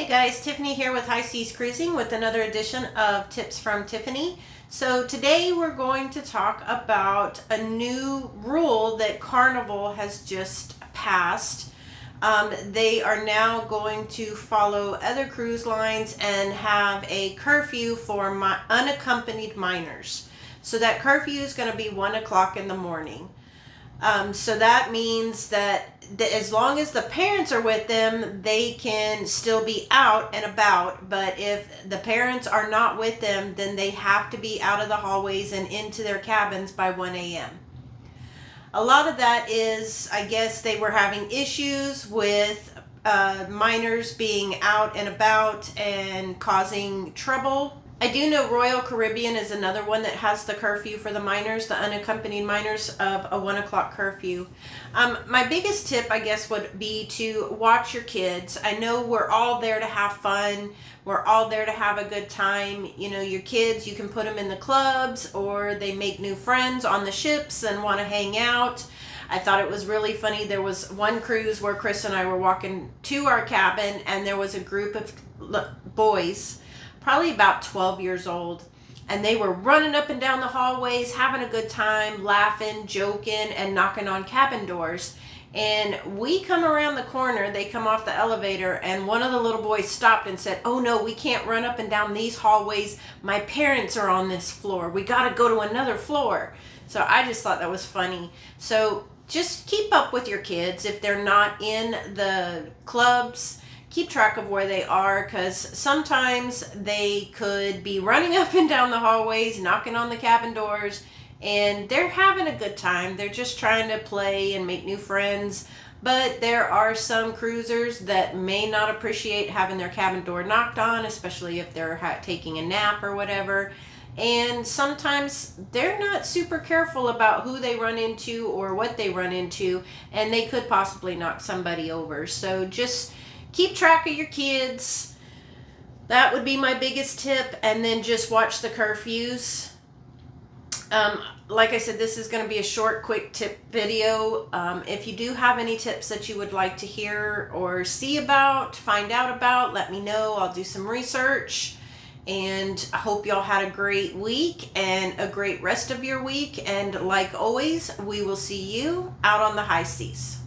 Hey guys, Tiffany here with High Seas Cruising with another edition of Tips from Tiffany. So today we're going to talk about a new rule that Carnival has just passed. They are now going to follow other cruise lines and have a curfew for unaccompanied minors. So that curfew is going to be 1 o'clock in the morning. So that means that as long as the parents are with them, they can still be out and about. But if the parents are not with them, then they have to be out of the hallways and into their cabins by 1 a.m. A lot of that is, I guess, they were having issues with minors being out and about and causing trouble. I do know Royal Caribbean is another one that has the curfew for the minors, the unaccompanied minors, of a 1 o'clock curfew. My biggest tip, I guess, would be to watch your kids. I know we're all there to have fun. We're all there to have a good time. You know, your kids, you can put them in the clubs or they make new friends on the ships and want to hang out. I thought it was really funny. There was one cruise where Chris and I were walking to our cabin and there was a group of boys, probably about 12 years old, and they were running up and down the hallways, having a good time, laughing, joking, and knocking on cabin doors. And we come around the corner, they come off the elevator, and one of the little boys stopped and said, "Oh no, we can't run up and down these hallways. My parents are on this floor. We got to go to another floor." So I just thought that was funny. So just keep up with your kids. If they're not in the clubs, keep track of where they are, because sometimes they could be running up and down the hallways, knocking on the cabin doors, and they're having a good time. They're just trying to play and make new friends. But there are some cruisers that may not appreciate having their cabin door knocked on, especially if they're taking a nap or whatever. And sometimes they're not super careful about who they run into or what they run into, and they could possibly knock somebody over. So just keep track of your kids. That would be my biggest tip. And then just watch the curfews. Like I said, this is going to be a short, quick tip video. If you do have any tips that you would like to hear or see about, find out about, let me know. I'll do some research. And I hope y'all had a great week and a great rest of your week. And like always, we will see you out on the high seas.